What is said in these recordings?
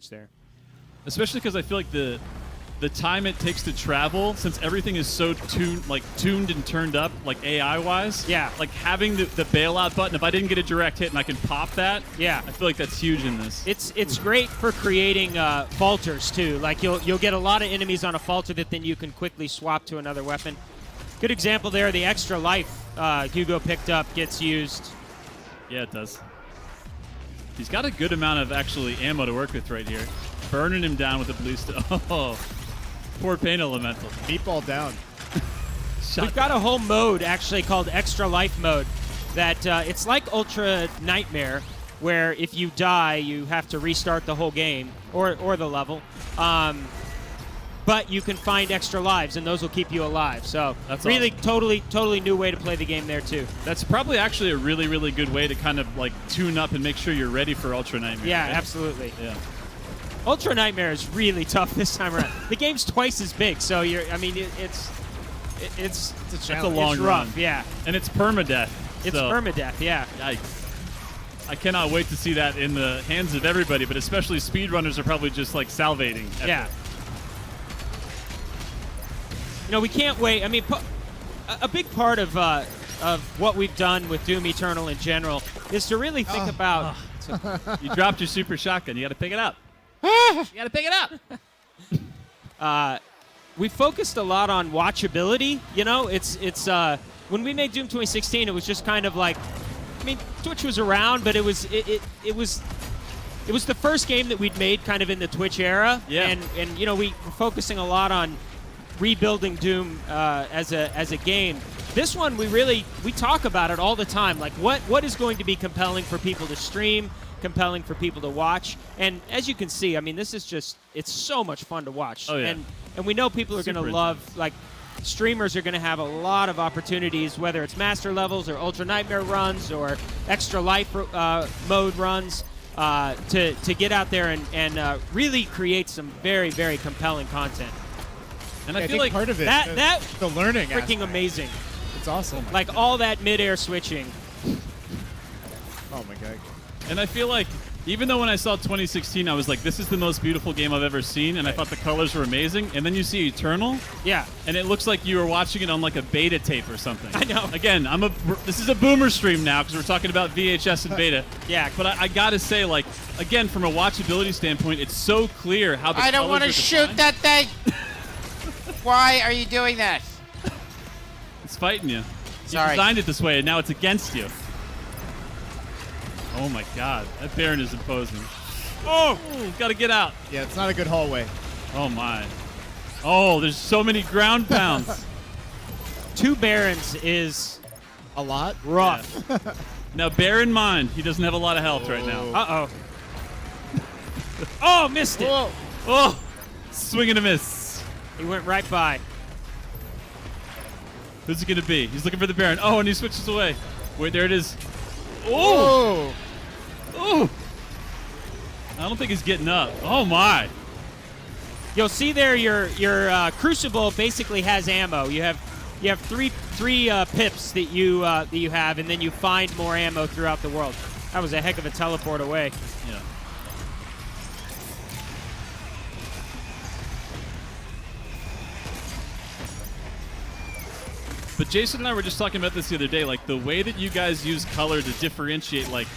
there. Especially because I feel like the time it takes to travel, since everything is so tuned and turned up, like AI-wise. Yeah. Like having the bailout button, if I didn't get a direct hit and I can pop that, Yeah. I feel like that's huge in this. It's great for creating falters too. Like you'll get a lot of enemies on a falter that then you can quickly swap to another weapon. Good example there. The extra life Hugo picked up gets used. Yeah, it does. He's got a good amount of actually ammo to work with right here. Burning him down with the ballista. Oh, poor pain elemental. Meatball down. We've got a whole mode actually called Extra Life mode that it's like Ultra Nightmare, where if you die, you have to restart the whole game or the level. But you can find extra lives, and those will keep you alive. So That's really awesome. totally new way to play the game there, too. That's probably actually a really, really good way to kind of like tune up and make sure you're ready for Ultra Nightmare. Yeah, right? absolutely. Yeah. Ultra Nightmare is really tough this time around. The game's twice as big, so it's It's a That's a challenge. long it's run. rough, yeah. And it's permadeath. It's so, permadeath, yeah. Yikes. I cannot wait to see that in the hands of everybody, but especially speedrunners are probably just like salivating. at Yeah. it. You know, we can't wait. I mean, a big part of what we've done with Doom Eternal in general is to really think about. You dropped your super shotgun. You got to pick it up. You got to pick it up. We focused a lot on watchability. You know, it's when we made Doom 2016, it was just kind of like, I mean, Twitch was around, but it was the first game that we'd made kind of in the Twitch era. Yeah. And you know, we were focusing a lot on rebuilding Doom as a game. This one, we talk about it all the time. Like, what is going to be compelling for people to stream, compelling for people to watch? And as you can see, I mean, this is just, it's so much fun to watch. Oh, yeah. And we know people are going to Super love, like, streamers are going to have a lot of opportunities, whether it's master levels or Ultra Nightmare runs or extra life mode runs, to get out there and really create some very, very compelling content. And I I feel think like part of it, That the learning freaking aspect. amazing. It's awesome. Like all that mid-air switching. Oh my god. And I feel like, even though when I saw 2016, I was like, this is the most beautiful game I've ever seen, and I thought the colors were amazing. And then you see Eternal, Yeah. and it looks like you were watching it on like a beta tape or something. I know. Again, this is a boomer stream now because we're talking about VHS and beta. Yeah. But I gotta say, like, again, from a watchability standpoint, it's so clear how the I don't want to shoot that thing. Why are you doing that? It's fighting you. You Sorry. designed it this way, and now it's against you. Oh my god, that Baron is imposing. Oh, gotta get out. Yeah, it's not a good hallway. Oh my. Oh, there's so many ground pounds. 2 Barons is A lot? rough. Now bear in mind, he doesn't have a lot of health right now. Uh-oh. Oh, missed it. Whoa. Oh, swing and a miss. He went right by. Who's it gonna be? He's looking for the Baron. Oh, and he switches away. Wait, there it is. Oh. Oh! I don't think he's getting up. Oh my! You'll see there your Crucible basically has ammo. You have three pips that you have, and then you find more ammo throughout the world. That was a heck of a teleport away. Yeah. But Jason and I were just talking about this the other day, like the way that you guys use color to differentiate, like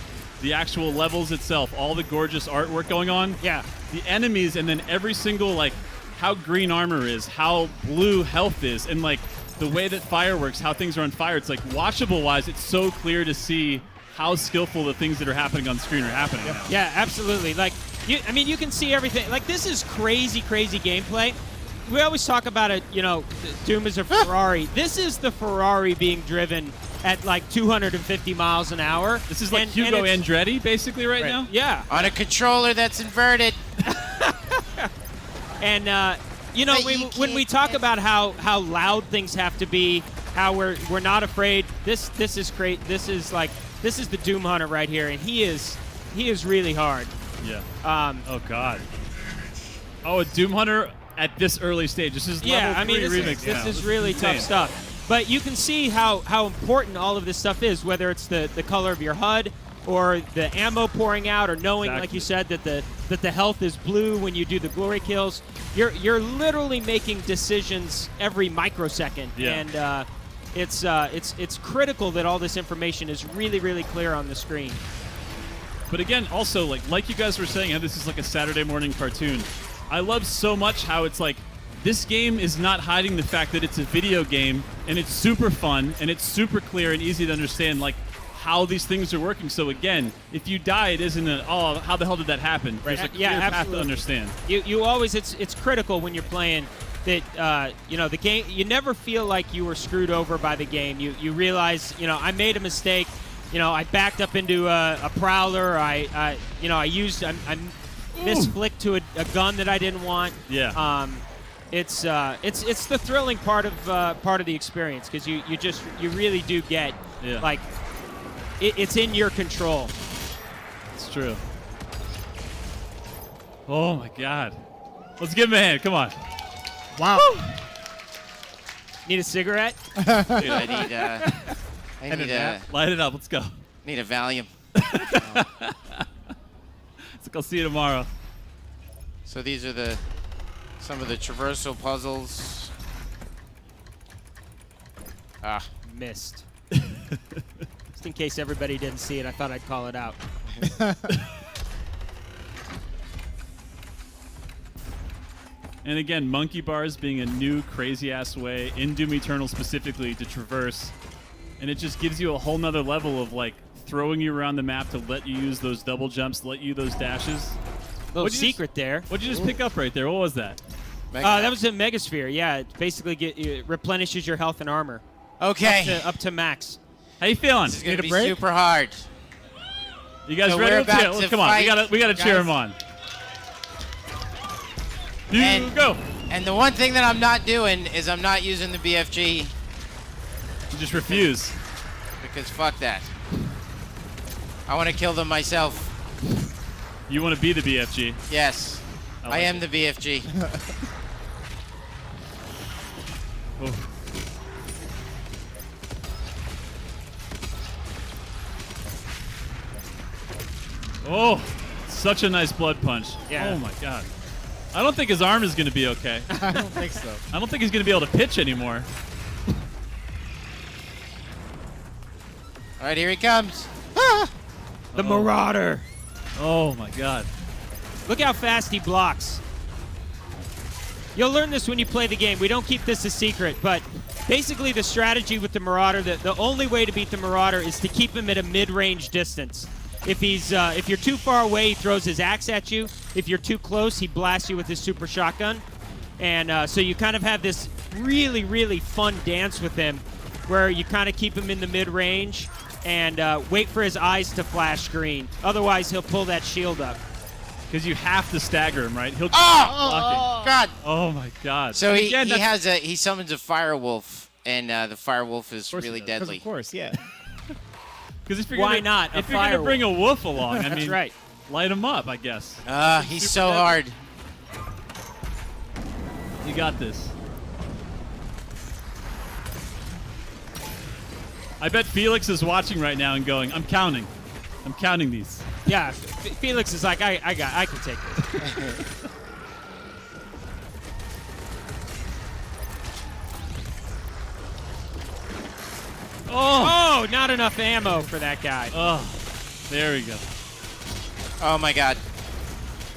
the actual levels itself, all the gorgeous artwork going on. Yeah. The enemies, and then every single, like, how green armor is, how blue health is, and like the way that fireworks, how things are on fire. It's like watchable wise, it's so clear to see how skillful the things that are happening on screen are happening now. Yeah, absolutely. Like, you can see everything. Like, this is crazy gameplay. We always talk about it, you know, Doom is a Ferrari. This is the Ferrari being driven at like 250 miles an hour. This is like Hugo Andretti, basically, right now? Yeah. On a controller that's inverted. And, you know, But you when we can't talk test- about how loud things have to be, how we're not afraid, this is great. This is the Doom Hunter right here, and he is really hard. Yeah. Oh, God. Oh, a Doom Hunter at this early stage. This is level 3 remix now. this is really insane. tough stuff. But you can see how important all of this stuff is, whether it's the color of your HUD, or the ammo pouring out, or knowing, like Exactly. you said, that the health is blue when you do the glory kills. You're literally making decisions every microsecond, Yeah. and it's critical that all this information is really, really clear on the screen. But again, also, like you guys were saying, how this is like a Saturday morning cartoon. I love so much how it's like, this game is not hiding the fact that it's a video game, and it's super fun, and it's super clear and easy to understand, like, how these things are working. So again, if you die, it isn't how the hell did that happen? There's a clear path to absolutely. understand. You always, it's critical when you're playing that, the game, you never feel like you were screwed over by the game. You realize, I made a mistake. I backed up into a prowler. I misflicked to a gun that I didn't want. Yeah. It's the thrilling part of the experience, because you really do get like it's in your control. It's true. Oh my God. Let's give him a hand. Come on. Wow. Need a cigarette? Dude, I need Light it up. Let's go. need a Valium. Let's go see you tomorrow. So these are some of the traversal puzzles. Ah, Missed. Just in case everybody didn't see it, I thought I'd call it out. And again, monkey bars being a new crazy-ass way, in Doom Eternal specifically, to traverse. And it just gives you a whole nother level of, like, throwing you around the map to let you use those double jumps, let you those dashes. Little What'd you secret there. What'd you just pick up right there? What was that? That was a Megasphere. Yeah, it basically it replenishes your health and armor okay. up to max. How you feeling? This is gonna Need a be break? super hard. You guys So ready? we're Let's cheer. about to Come on, fight, we gotta cheer guys. him on. You And- go. And the one thing that I'm not doing is I'm not using the BFG You just refuse. because fuck that. I want to kill them myself. You want to be the BFG. Yes, I I like am the BFG. Oof. Oh, such a nice blood punch. Yeah. Oh my God. I don't think his arm is going to be okay. I don't think so. I don't think he's going to be able to pitch anymore. All right, here he comes. The Marauder. Oh my God. Look how fast he blocks. You'll learn this when you play the game. We don't keep this a secret, but basically the strategy with the Marauder, the only way to beat the Marauder is to keep him at a mid-range distance. If you're too far away, he throws his axe at you. If you're too close, he blasts you with his super shotgun. And so you kind of have this really, really fun dance with him where you kind of keep him in the mid-range and wait for his eyes to flash green. Otherwise, he'll pull that shield up. Because you have to stagger him, right? He'll keep Oh! blocking. God. Oh my God. So he Again, that's- he summons a fire wolf, and the fire wolf is Of course really he does. 'Cause deadly. Of course, yeah. Because if you're Why gonna, not? A If you're gonna fire bring a wolf along, I That's mean, right. light him up, I guess. He's Super so deadly. hard. You got this. I bet Felix is watching right now and going, I'm counting these. Yeah, Felix is like, I can take this. Oh, not enough ammo for that guy. Oh, there we go. Oh my God.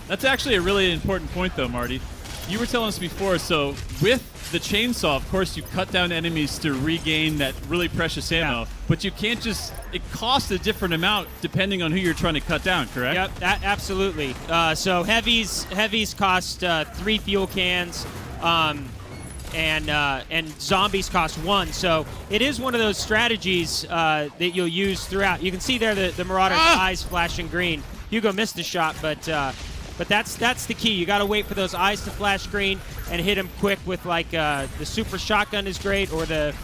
That's actually a really important point, though, Marty. You were telling us before, so with the chainsaw, of course, you cut down enemies to regain that really precious ammo, but you can't just, it costs a different amount depending on who you're trying to cut down, correct? Yep, absolutely. So heavies cost 3 fuel cans, and zombies cost 1. So it is one of those strategies that you'll use throughout. You can see there the Marauder's eyes flashing green. Hugo missed the shot, but that's the key. You got to wait for those eyes to flash green and hit him quick with like the super shotgun is great, or the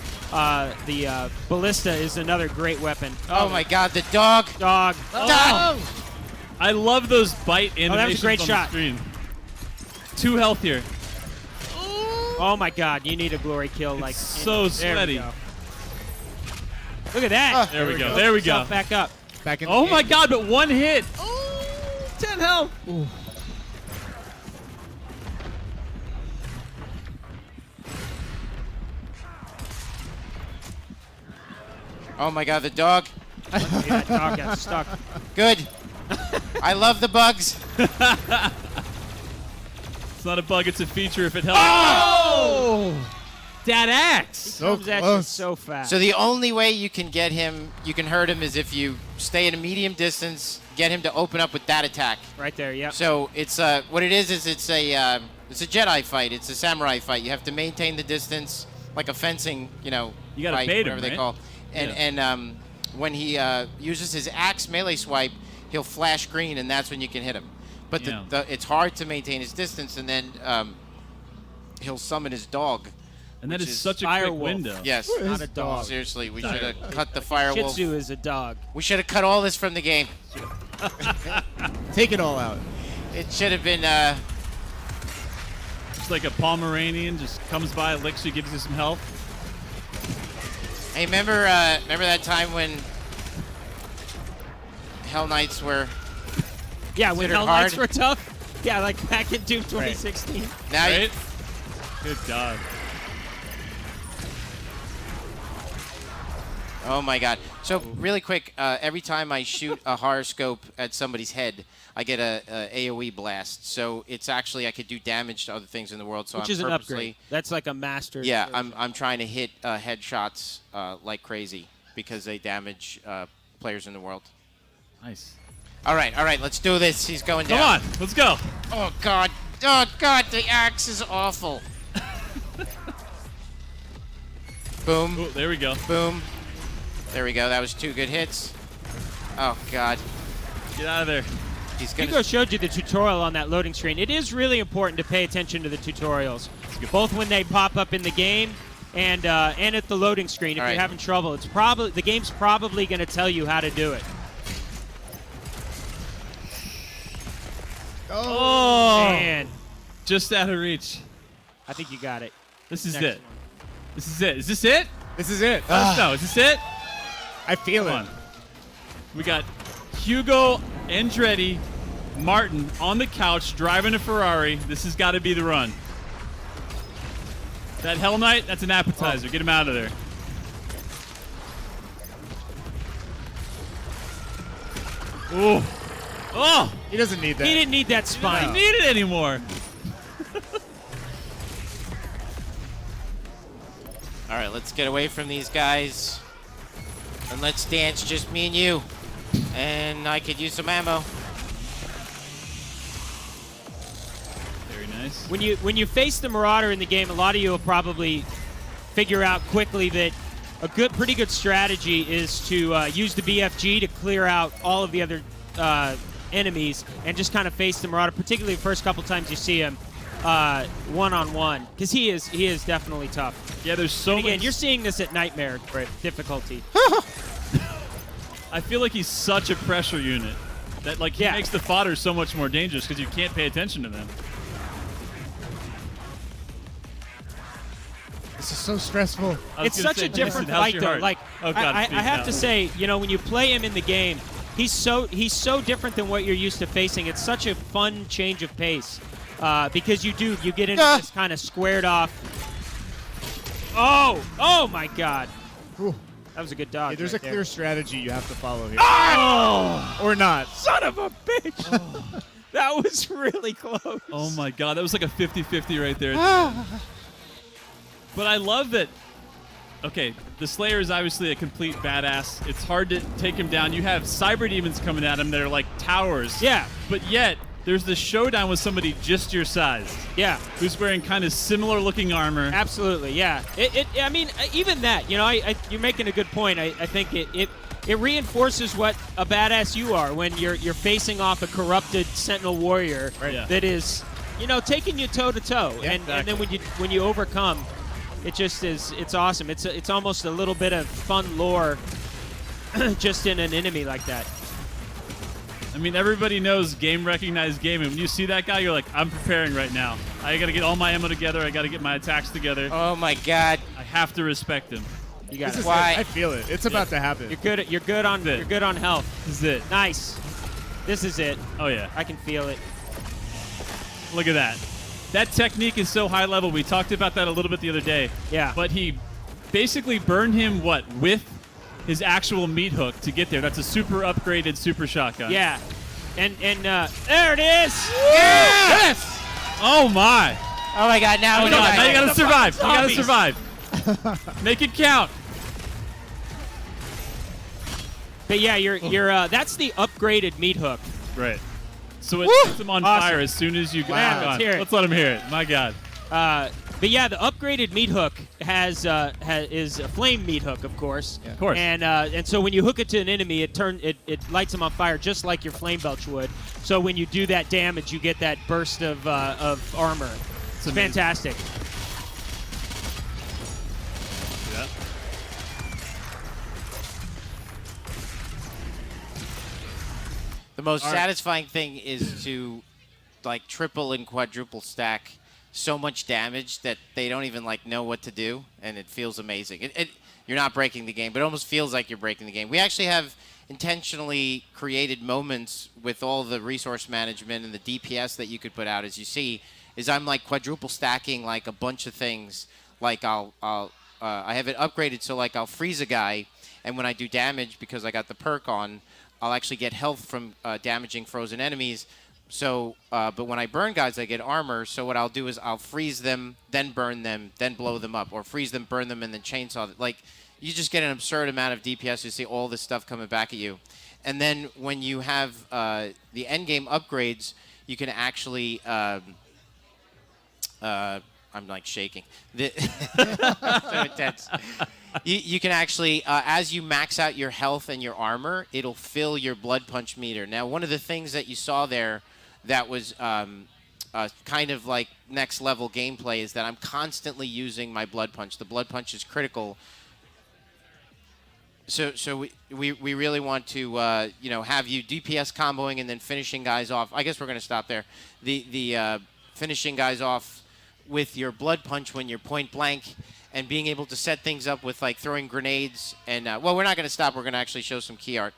ballista is another great weapon. Oh my God, the dog. Dog. Dog. I love those bite animations that was a great on shot. the screen. 2 health here. Oh my God, you need a glory kill. Like so there we sweaty. go. Look at that. There we go. There we go. Back up. Back in the Oh game. my god, but one hit. Oh, 10 health. Ooh. Oh my god, the dog. Luckily, that dog got stuck. Good. I love the bugs. It's not a bug, it's a feature if it helps. Oh! That axe. So Comes at you close. so fast. So the only way you can get him, you can hurt him, is if you stay at a medium distance, get him to open up with that attack. right there, yep. So it's what it is it's a Jedi fight. It's a samurai fight. You have to maintain the distance, like a fencing, You gotta fight, bait him, whatever they right? call. Yeah. And when he uses his axe melee swipe, he'll flash green, and that's when you can hit him. But Yeah. it's hard to maintain his distance, and then he'll summon his dog. And that which is is such a Fire quick wolf. window. Yes. What is Not a dog. Seriously, we should have cut the firewolf. Shih Tzu is a dog. We should have cut all this from the game. Take it all out. It should have been. It's like a Pomeranian just comes by, licks you, gives you some health. Hey, remember that time when Hell Knights were Yeah, when Considered Hell Knights hard. were tough. Yeah, like back in Doom 2016. now? Right? Good God. Oh my God! So really quick, every time I shoot a horoscope at somebody's head, I get a AOE blast. So it's actually I could do damage to other things in the world. So Which I'm is an purposely, upgrade. That's like a master. Yeah, I'm trying to hit headshots like crazy because they damage players in the world. Nice. All right, let's do this. He's going Come down. on, let's go. Oh God, the axe is awful. Boom, Oh, there we go. boom. There we go. That was 2 good hits. Oh God, Get out of there. he's gonna. Hugo showed you the tutorial on that loading screen. It is really important to pay attention to the tutorials, both when they pop up in the game and at the loading screen. If All you're right. having trouble, it's probably the game's probably going to tell you how to do it. Oh, Man, just out of reach. I think you got it. This is Next it. one. This is it. Is this it? This is it. No, is this it? I feel Come it. on. We got Hugo Andretti Martin on the couch driving a Ferrari. This has got to be the run. That Hell Knight, that's an appetizer. Get him out of there. Ooh. Oh, He doesn't need that. He didn't need that I spine. don't need it anymore. All right, let's get away from these guys, and let's dance, just me and you. And I could use some ammo. Very nice. When you face the Marauder in the game, a lot of you will probably figure out quickly that a pretty good strategy is to use the BFG to clear out all of the other enemies and just kind of face the Marauder, particularly the first couple times you see him one-on-one, because he is definitely tough. Yeah, there's so Again, much. you're seeing this at Nightmare difficulty. I feel like he's such a pressure unit that like he Yeah. makes the fodder so much more dangerous because you can't pay attention to them. This is so stressful. I was It's gonna such say, a different listen, how's fight, your though. heart? Like, Oh, God, I it's beating have out. to say, when you play him in the game, he's so different than what you're used to facing. It's such a fun change of pace because you get into this kind of squared off. Oh my God, Ooh. that was a good dodge. Hey, there's right a clear there. strategy you have to follow here. Oh, Or not. son of a bitch! That was really close. Oh my God, that was like a 50-50 right there. But I love that. Okay, the Slayer is obviously a complete badass. It's hard to take him down. You have cyber demons coming at him that are like towers. Yeah, But yet, there's this showdown with somebody just your size yeah. who's wearing kind of similar looking armor. Absolutely, yeah. I mean, even that, you're making a good point. I think it reinforces what a badass you are when you're facing off a corrupted Sentinel warrior Yeah. that is, taking you toe to toe, Yeah, and then when you overcome, it just is. It's awesome. It's almost a little bit of fun lore, just in an enemy like that. I mean, everybody knows game recognized game, and when you see that guy, you're like, I'm preparing right now. I got to get all my ammo together. I got to get my attacks together. Oh my God. I have to respect him. You got This it. is Why- it. I feel it. It's about to happen. You're good. You're good on. This is it. You're good on health. This is it. Nice. This is it. Oh, yeah. I can feel it. Look at that. That technique is so high level. We talked about that a little bit the other day. Yeah. But he basically burned him, with his actual meat hook to get there. That's a super upgraded super shotgun. Yeah. And there it is. Yes! Oh, my. Oh my God! Now Oh, we God. Now you got got to survive. You got to Zombies. survive. Make it count. But yeah, you're that's the upgraded meat hook. Right. So it sets him on Awesome. fire as soon as you go. Man, Oh, God. let's hear it. Let's let him hear it. My God. But yeah, the upgraded meat hook is a flame meat hook, of course. Of course. And so when you hook it to an enemy, it lights them on fire just like your flame belch would. So when you do that damage, you get that burst of armor. It's amazing. fantastic. Yeah. The most All right. satisfying thing is to like triple and quadruple stack so much damage that they don't even like know what to do, and it feels amazing. You're not breaking the game, but it almost feels like you're breaking the game. We actually have intentionally created moments with all the resource management and the DPS that you could put out, as you see, is I'm like quadruple stacking like a bunch of things. Like I have it upgraded so like I'll freeze a guy, and when I do damage because I got the perk on, I'll actually get health from damaging frozen enemies. So, but when I burn guys, I get armor. So what I'll do is I'll freeze them, then burn them, then blow them up, or freeze them, burn them, and then chainsaw them. Like, you just get an absurd amount of DPS. You see all this stuff coming back at you. And then when you have the end game upgrades, you can actually I'm like shaking. So intense. You can actually, as you max out your health and your armor, it'll fill your blood punch meter. Now, one of the things that you saw there that was kind of like next level gameplay is that I'm constantly using my blood punch. The blood punch is critical. So we really want to have you DPS comboing and then finishing guys off. I guess we're going to stop there. The finishing guys off with your blood punch when you're point blank, and being able to set things up with like throwing grenades and well, we're not going to stop. We're going to actually show some key art.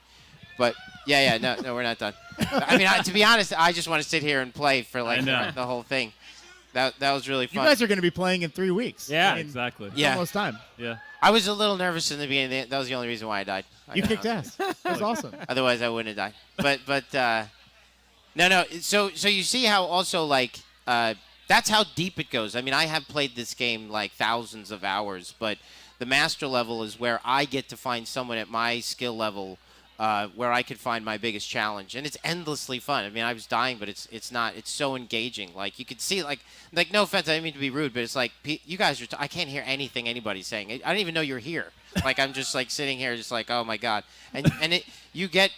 But no, we're not done. I mean, to be honest, I just want to sit here and play for like the whole thing. That was really fun. You guys are going to be playing in 3 weeks. Yeah, I mean, Exactly. Yeah. Almost time. Yeah. I was a little nervous in the beginning. That was the only reason why I died. You kicked ass. It was awesome. Otherwise, I wouldn't have died. But no. So you see how also like that's how deep it goes. I mean, I have played this game like thousands of hours, but the master level is where I get to find someone at my skill level where I could find my biggest challenge, and it's endlessly fun. I mean, I was dying, but it's not. It's so engaging. Like you could see, like no offense, I didn't mean to be rude, but it's like you guys are. I can't hear anything anybody's saying. I don't even know you're here. Like I'm just like sitting here, just like oh my god, and you get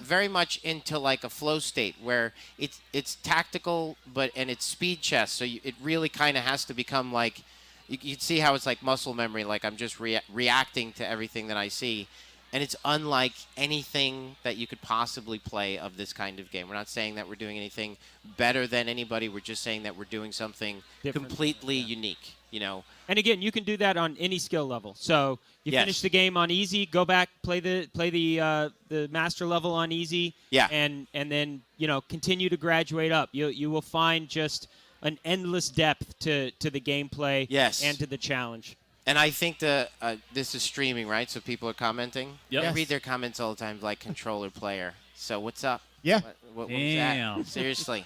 very much into like a flow state where it's tactical, and it's speed chess. So it really kind of has to become like you can see how it's like muscle memory. Like I'm just reacting to everything that I see. And it's unlike anything that you could possibly play of this kind of game. We're not saying that we're doing anything better than anybody. We're just saying that we're doing something Different. completely unique, you know. And again, you can do that on any skill level. So you Yes. finish the game on easy, go back, play the master level on easy, Yeah. and then continue to graduate up. You will find just an endless depth to the gameplay Yes. and to the challenge. And I think this is streaming, right? So people are commenting. Yep. I Yes. read their comments all the time, like controller player. So what's up? Yeah. What was Damn. that? Seriously.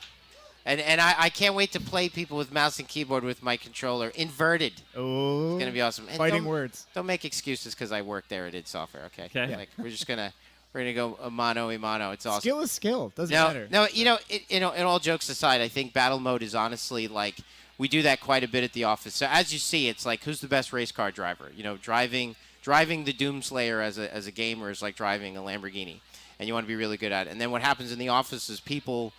And I can't wait to play people with mouse and keyboard with my controller inverted. Oh. It's gonna be awesome. And Fighting don't- words. Don't make excuses because I work there at id Software. Okay. Okay. Like we're gonna go a mano a mano. It's awesome. Skill is skill. Doesn't matter. No. In all jokes aside, I think battle mode is honestly like we do that quite a bit at the office. So as you see, it's like who's the best race car driver? Driving the Doomslayer as a gamer is like driving a Lamborghini, and you want to be really good at it. And then what happens in the office is people.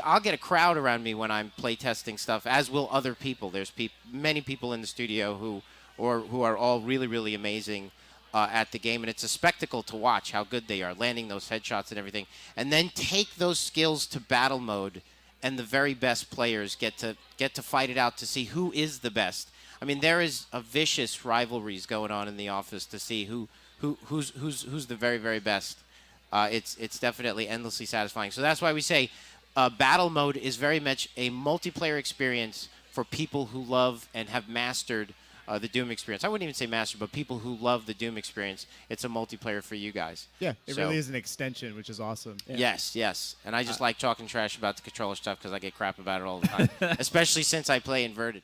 I'll get a crowd around me when I'm playtesting stuff, as will other people. There's many people in the studio who are all really, really amazing at the game, and it's a spectacle to watch how good they are, landing those headshots and everything. And then take those skills to battle mode, and the very best players get to fight it out to see who is the best. I mean, there is a vicious rivalries going on in the office to see who's the very, very best. It's definitely endlessly satisfying. So that's why we say battle mode is very much a multiplayer experience for people who love and have mastered the Doom experience. I wouldn't even say master, but people who love the Doom experience. It's a multiplayer for you guys. Yeah, it So- really is an extension, which is awesome. Yes, yes. And I just like talking trash about the controller stuff because I get crap about it all the time, especially since I play inverted.